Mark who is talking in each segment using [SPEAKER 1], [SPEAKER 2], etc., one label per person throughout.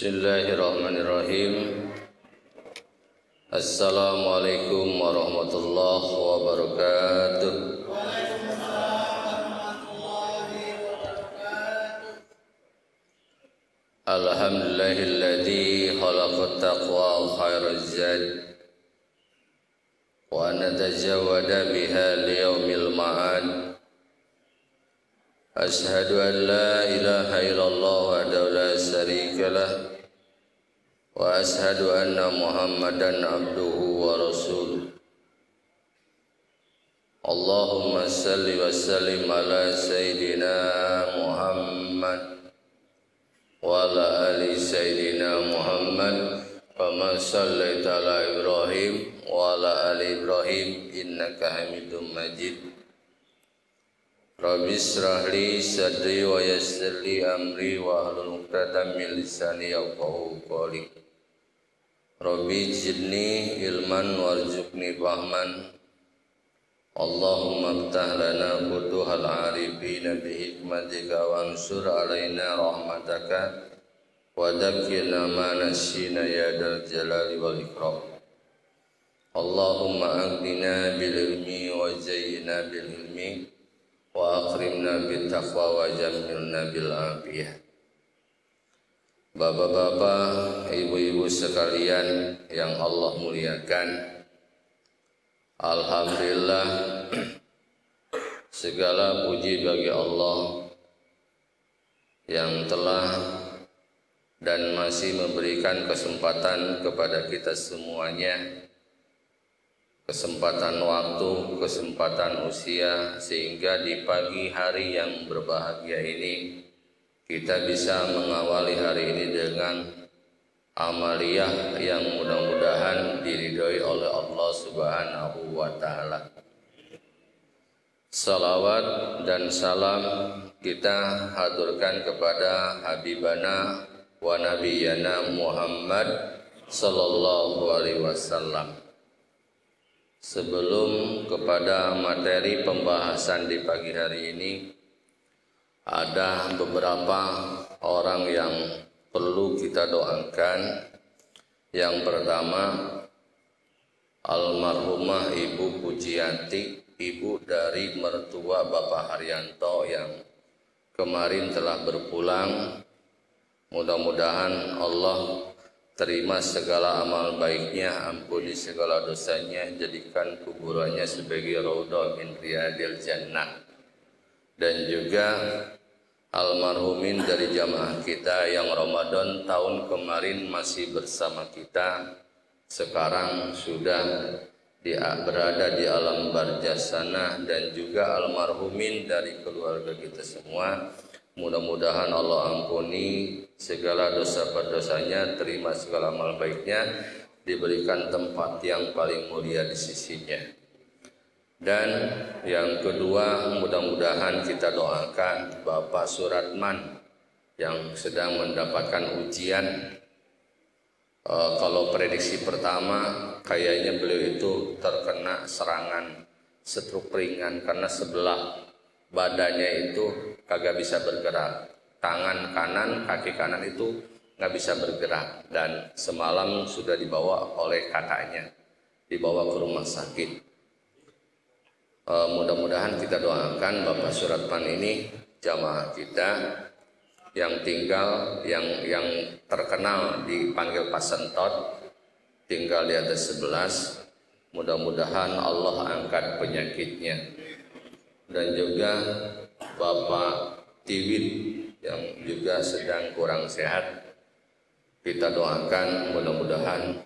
[SPEAKER 1] Bismillahirrahmanirrahim. Assalamualaikum warahmatullahi wabarakatuh. Alhamdulillahilladzi khalaqat taqwa khairaz zad wa natajawwada biha liyaumil ma'ad. Ashhadu an la ilaha illallah wahdahu la syarika lah wa ashhadu anna Muhammadan abduhu wa rasuluh. Allahumma salli wa sallim ala sayyidina Muhammad wa ala ali sayyidina Muhammad kama sallaita ala Ibrahim wa ala ali Ibrahim innaka Hamidum Majid. Rabbi shrah li sadri wa yassir li amri wa hlul 'uqdatam min lisani yafqahu qawli. Rabbi zidni ilman warzuqni fahman. Allahumma iftah lana futuhal arifin bi hikmatika wansur alaina rahmataka wa dhakkirna ma nasina ya dzal jalali wal ikram. Allahumma aghnina bil ilmi wa zayyina bil ilmi wa akrimna bit taqwa wa jammilna bil afiyah. Bapak-bapak, ibu-ibu sekalian yang Allah muliakan, alhamdulillah segala puji bagi Allah yang telah dan masih memberikan kesempatan kepada kita semuanya, kesempatan waktu, kesempatan usia, sehingga di pagi hari yang berbahagia ini kita bisa mengawali hari ini dengan amaliyah yang mudah-mudahan diridhoi oleh Allah Subhanahu wa taala. Salawat dan salam kita haturkan kepada Habibana wa Nabiyana Muhammad sallallahu alaihi wasallam. Sebelum kepada materi pembahasan di pagi hari ini, ada beberapa orang yang perlu kita doakan. Yang pertama, almarhumah Ibu Pujiati, ibu dari mertua Bapak Haryanto yang kemarin telah berpulang. Mudah-mudahan Allah terima segala amal baiknya, ampuni segala dosanya, jadikan kuburannya sebagai raudhah min riyadil jannah. Dan juga almarhumin dari jamaah kita yang Ramadan tahun kemarin masih bersama kita, sekarang sudah berada di alam barzah sana, dan juga almarhumin dari keluarga kita semua. Mudah-mudahan Allah ampuni segala dosa-dosanya, terima segala amal baiknya, diberikan tempat yang paling mulia di sisinya. Dan yang kedua, mudah-mudahan kita doakan Bapak Suratman yang sedang mendapatkan ujian. Kalau prediksi pertama, kayaknya beliau itu terkena serangan stroke ringan karena sebelah badannya itu kagak bisa bergerak, tangan kanan, kaki kanan itu nggak bisa bergerak, dan semalam sudah dibawa oleh kakaknya, dibawa ke rumah sakit. Mudah-mudahan kita doakan Bapak Suratman ini, jamaah kita yang tinggal, yang terkenal dipanggil Pak Sentot, tinggal di atas 11, mudah-mudahan Allah angkat penyakitnya. Dan juga Bapak Tiwit yang juga sedang kurang sehat, kita doakan mudah-mudahan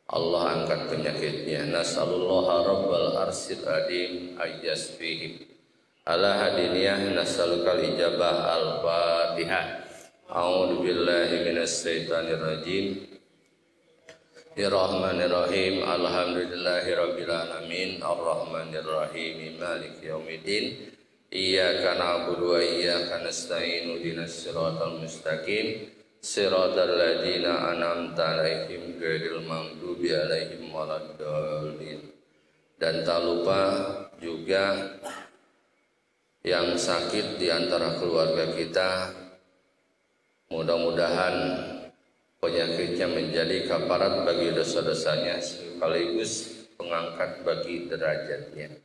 [SPEAKER 1] Allah angkat penyakitnya. Nasallallahu rabbal arsyil adim ayyasfihim. Ala hadiniyah nasalukal ijabah al-fatihah. A'udhu billahi minasyaitanir rajim. Bismillahirrahmanirrahim. Alhamdulillahi rabbil alamin. Ar-rahmanirrahim. Maliki yaumiddin. Iyyaka na'budu wa iyyaka nasta'in. Ihdinas siratal mustaqim. Siratal ladzina an'amta 'alaihim ghairil maghdubi 'alaihim waladdallin. Dan tak lupa juga yang sakit di antara keluarga kita, mudah-mudahan penyakitnya menjadi kafarat bagi dosa-dosanya sekaligus pengangkat bagi derajatnya.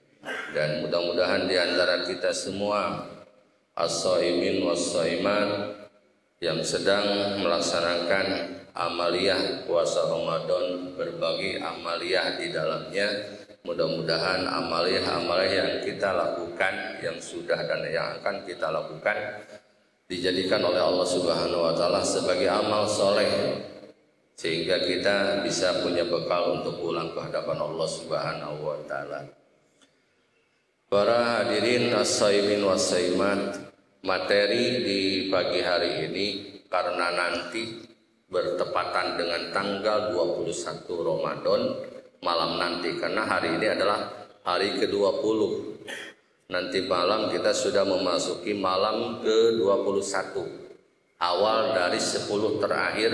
[SPEAKER 1] Dan mudah-mudahan di antara kita semua as-shaimin was-shaimat yang sedang melaksanakan amaliyah puasa Ramadan, berbagai amaliyah di dalamnya, mudah-mudahan amaliyah-amaliyah yang kita lakukan, yang sudah dan yang akan kita lakukan dijadikan oleh Allah Subhanahu wa taala sebagai amal soleh, sehingga kita bisa punya bekal untuk pulang ke hadapan Allah Subhanahu wa taala. Para hadirin as-shaimin was-shaimat, materi di pagi hari ini karena nanti bertepatan dengan tanggal 21 Ramadan malam nanti, karena hari ini adalah hari ke-20. Nanti malam kita sudah memasuki malam ke-21, awal dari 10 terakhir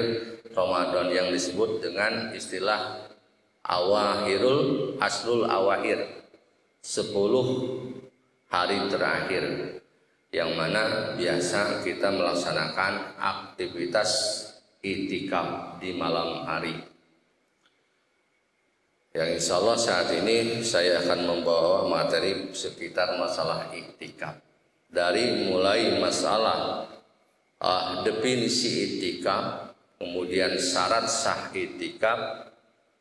[SPEAKER 1] Ramadan yang disebut dengan istilah awahirul asrul awahir, 10 hari terakhir, yang mana biasa kita melaksanakan aktivitas i'tikaf di malam hari. Yang insya Allah saat ini saya akan membawa materi sekitar masalah i'tikaf, dari mulai masalah definisi i'tikaf, kemudian syarat sah i'tikaf,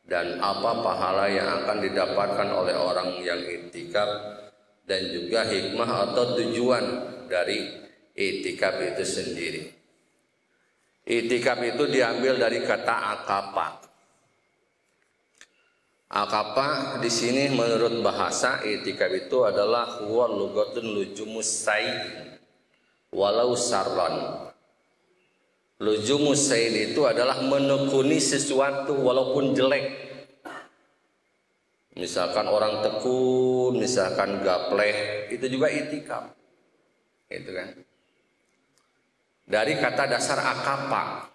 [SPEAKER 1] dan apa pahala yang akan didapatkan oleh orang yang i'tikaf, dan juga hikmah atau tujuan dari i'tikaf itu sendiri. I'tikaf itu diambil dari kata akapa. Akapa di sini menurut bahasa i'tikaf itu adalah huwa lugatun lujumus sayyid walau sarran. Lujumus sayyid itu adalah menekuni sesuatu walaupun jelek. Misalkan orang tekun, misalkan gapleh, itu juga i'tikaf. Itu kan. Dari kata dasar akapa.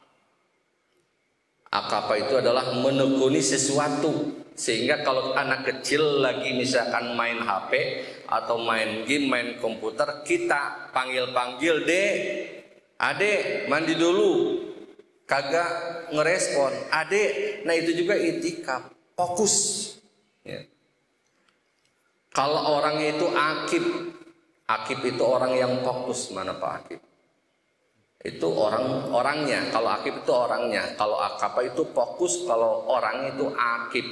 [SPEAKER 1] Akapa itu adalah menekuni sesuatu. Sehingga kalau anak kecil lagi misalkan main HP atau main game, main komputer, kita panggil-panggil, "Dek, Adek, mandi dulu." Kagak ngerespon, "Adek." Nah itu juga i'tikaf, fokus ya. Kalau orangnya itu akib, akib itu orang yang fokus. Mana Pak Akib? Itu orangnya. Kalau akib itu orangnya. Kalau akapa itu fokus. Kalau orang itu akib,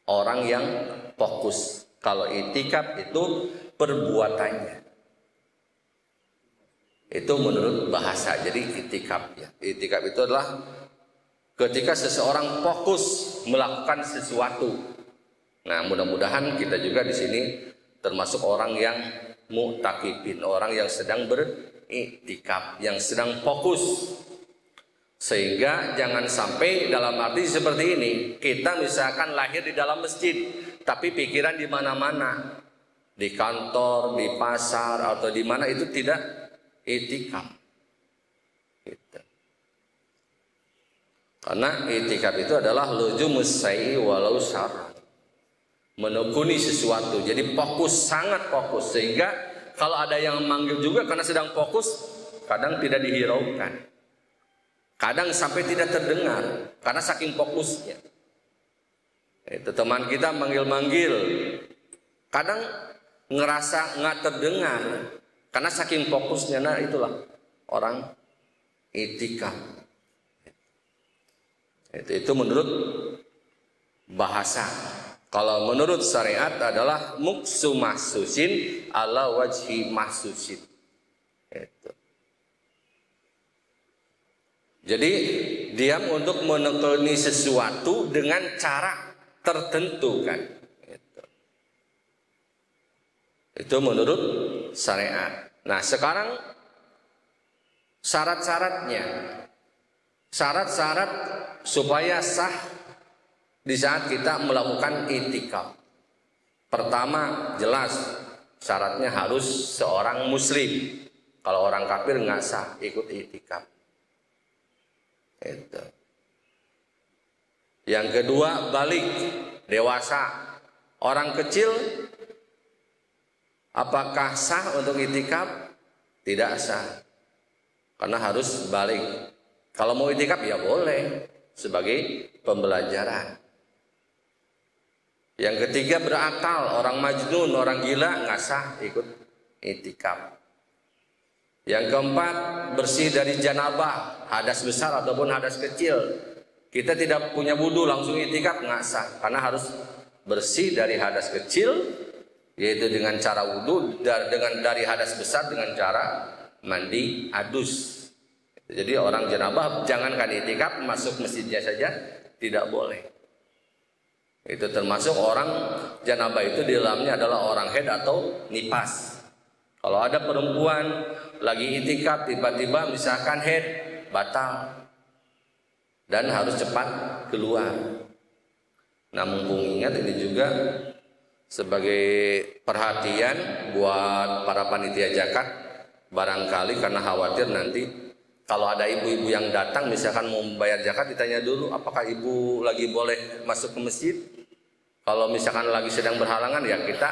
[SPEAKER 1] orang yang fokus. Kalau i'tikaf itu perbuatannya. Itu menurut bahasa. Jadi i'tikaf ya. I'tikaf itu adalah ketika seseorang fokus melakukan sesuatu. Nah, mudah-mudahan kita juga di sini termasuk orang yang mu'takifin, orang yang sedang beriktikaf, yang sedang fokus. Sehingga jangan sampai dalam arti seperti ini, kita misalkan lahir di dalam masjid, tapi pikiran di mana-mana, di kantor, di pasar, atau di mana, itu tidak i'tikaf. Gitu. Karena i'tikaf itu adalah lujumus sayyid walau syarran, menekuni sesuatu, jadi fokus, sangat fokus, sehingga kalau ada yang manggil juga karena sedang fokus, kadang tidak dihiraukan, kadang sampai tidak terdengar karena saking fokusnya. Itu teman kita manggil-manggil, kadang ngerasa nggak terdengar karena saking fokusnya. Nah itulah orang i'tikaf. Itu menurut bahasa. Kalau menurut syariat adalah muksu mahsusin ala wajhi mahsusin. Itu. Jadi diam untuk menekuni sesuatu dengan cara tertentu kan. Itu menurut syariat. Nah sekarang syarat-syaratnya, syarat-syarat supaya sah di saat kita melakukan i'tikaf. Pertama, jelas syaratnya harus seorang muslim. Kalau orang kafir nggak sah ikut i'tikaf. Itu. Yang kedua, balik, dewasa. Orang kecil apakah sah untuk i'tikaf? Tidak sah. Karena harus balik. Kalau mau itikaf ya boleh sebagai pembelajaran. Yang ketiga berakal, orang majnun, orang gila nggak sah ikut itikaf. Yang keempat bersih dari janabah, hadas besar ataupun hadas kecil. Kita tidak punya wudu langsung itikaf nggak sah, karena harus bersih dari hadas kecil, yaitu dengan cara wudu, dari hadas besar dengan cara mandi adus. Jadi orang janabah jangankan itikaf, masuk masjidnya saja tidak boleh. Itu termasuk orang janabah itu di dalamnya adalah orang haid atau nipas. Kalau ada perempuan lagi itikaf tiba-tiba misalkan haid, batal dan harus cepat keluar. Nah, mumpung ingat ini juga sebagai perhatian buat para panitia zakat, barangkali karena khawatir nanti kalau ada ibu-ibu yang datang misalkan mau membayar zakat, ditanya dulu apakah ibu lagi boleh masuk ke masjid. Kalau misalkan lagi sedang berhalangan ya kita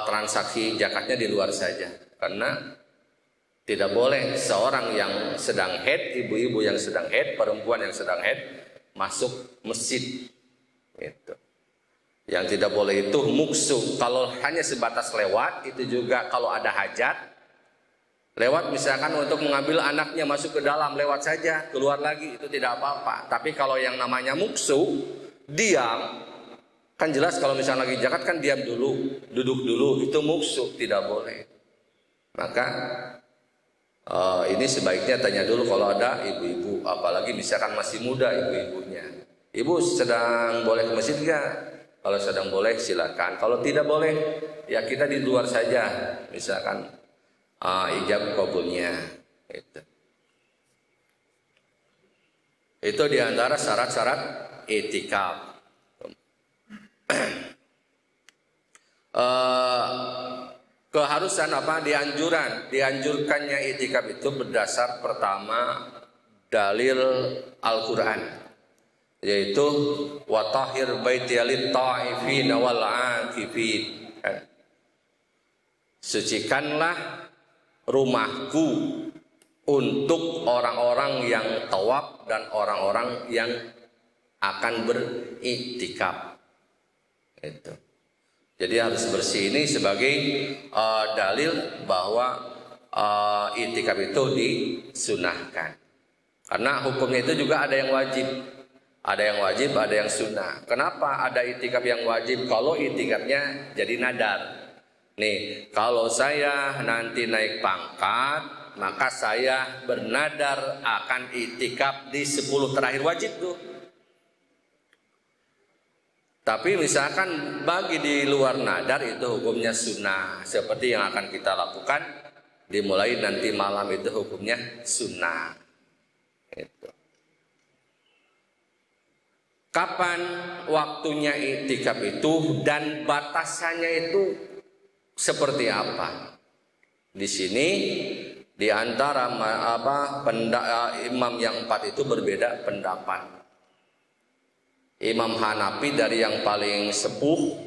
[SPEAKER 1] transaksi zakatnya di luar saja, karena tidak boleh seorang yang sedang haid, ibu-ibu yang sedang haid, perempuan yang sedang haid masuk masjid. Itu. Yang tidak boleh itu muksu. Kalau hanya sebatas lewat, itu juga kalau ada hajat, lewat misalkan untuk mengambil anaknya masuk ke dalam, lewat saja, keluar lagi, itu tidak apa-apa. Tapi kalau yang namanya muksu, diam, kan jelas kalau misalnya lagi zakat kan diam dulu, duduk dulu, itu muksu, tidak boleh. Maka ini sebaiknya tanya dulu kalau ada ibu-ibu, apalagi misalkan masih muda ibu-ibunya. Ibu sedang boleh ke masjid enggak? Kalau sedang boleh silakan. Kalau tidak boleh ya kita di luar saja, misalkan ijab kabulnya. Itu diantara syarat-syarat itikaf. Keharusan apa? Dianjurkannya itikaf itu berdasar pertama dalil Al-Quran, yaitu watahhir baitiya lit-ta'ifin wal 'akifin. Sucikanlah rumahku untuk orang-orang yang tawaf dan orang-orang yang akan beriktikaf. Itu. Jadi harus bersih, ini sebagai dalil bahwa iktikaf itu disunahkan. Karena hukumnya itu juga ada yang wajib. Ada yang wajib, ada yang sunnah. Kenapa ada iktikaf yang wajib? Kalau iktikafnya jadi nadar. Nih, kalau saya nanti naik pangkat, maka saya bernadar akan iktikaf di 10 terakhir wajib tuh. Tapi misalkan bagi di luar nadar itu hukumnya sunnah, seperti yang akan kita lakukan dimulai nanti malam, itu hukumnya sunnah. Itu. Kapan waktunya iktikaf itu dan batasannya itu seperti apa? Di sini di antara imam yang 4 itu berbeda pendapat. Imam Hanafi dari yang paling sepuh,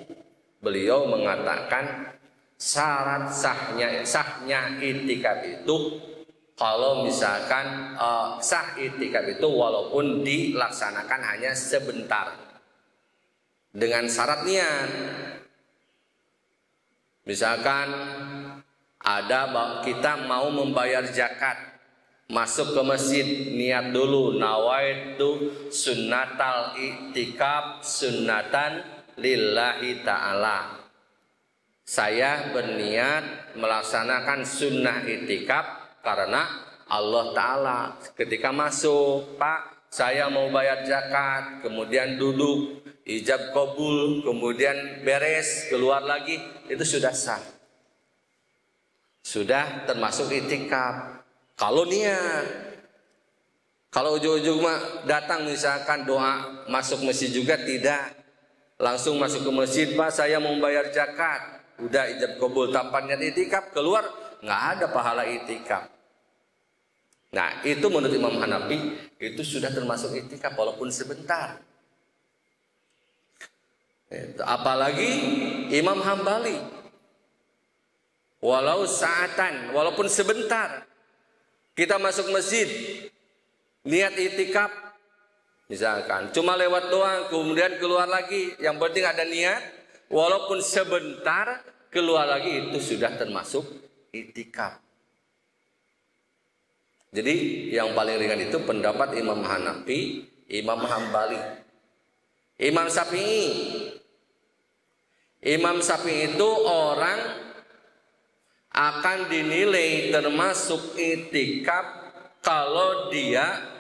[SPEAKER 1] beliau mengatakan syarat sahnya iktikaf itu kalau misalkan sah iktikaf itu walaupun dilaksanakan hanya sebentar dengan syarat niat. Misalkan kita mau membayar zakat, masuk ke masjid, niat dulu, nawaitu sunnatal iktikaf sunnatan lillahi ta'ala. Saya berniat melaksanakan sunnah iktikaf karena Allah Ta'ala. Ketika masuk, Pak, saya mau bayar zakat, kemudian duduk, ijab kabul, kemudian beres, keluar lagi, itu sudah sah. Sudah termasuk iktikaf. Kalau niat, kalau ujung-ujung mah datang misalkan doa masuk masjid juga tidak, langsung masuk ke masjid, Pak saya mau bayar zakat, udah ijab kabul tanpa niat iktikaf, keluar nggak ada pahala iktikaf. Nah itu menurut Imam Hanafi itu sudah termasuk iktikaf walaupun sebentar. Apalagi Imam Hambali, walau saatan, walaupun sebentar. Kita masuk masjid, niat itikaf misalkan cuma lewat doang kemudian keluar lagi, yang penting ada niat walaupun sebentar keluar lagi, itu sudah termasuk itikaf. Jadi yang paling ringan itu pendapat Imam Hanafi, Imam Hambali, Imam Syafi'i. Imam Syafi'i itu orang akan dinilai termasuk itikaf kalau dia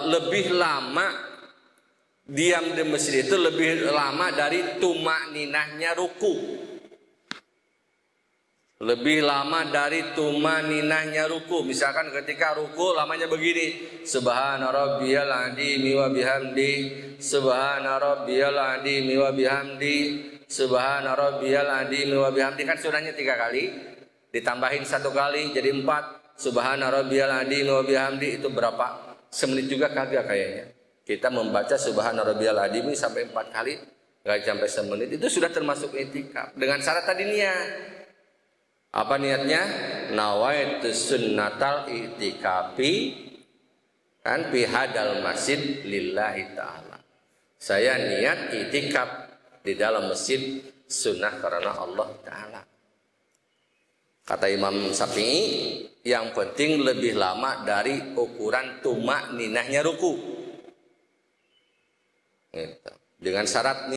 [SPEAKER 1] lebih lama diam di masjid itu lebih lama dari tumakninahnya ruku. Lebih lama dari tumakninahnya ruku. Misalkan ketika ruku lamanya begini, Subhana rabbiyal azimi wa bihamdi, Subhana rabbiyal azimi wa bihamdi, Subhana rabbiyal azimi wa bihamdi. Kan sunahnya 3 kali, ditambahin 1 kali jadi 4. Subhana rabbiyal azimi wa bihamdi itu berapa? Semenit juga kagak kayaknya. Kita membaca Subhana rabbiyal azimi sampai 4 kali, enggak sampai semenit, itu sudah termasuk itikaf. Dengan syarat tadi niat. Apa niatnya? Nawaitu sunnatal itikafi kan fi hadal masjid lillahi ta'ala. Saya niat itikaf di dalam masjid sunnah karena Allah Ta'ala. Kata Imam Syafi'i, yang penting lebih lama dari ukuran tumak ninahnya ruku. Gitu. Dengan syarat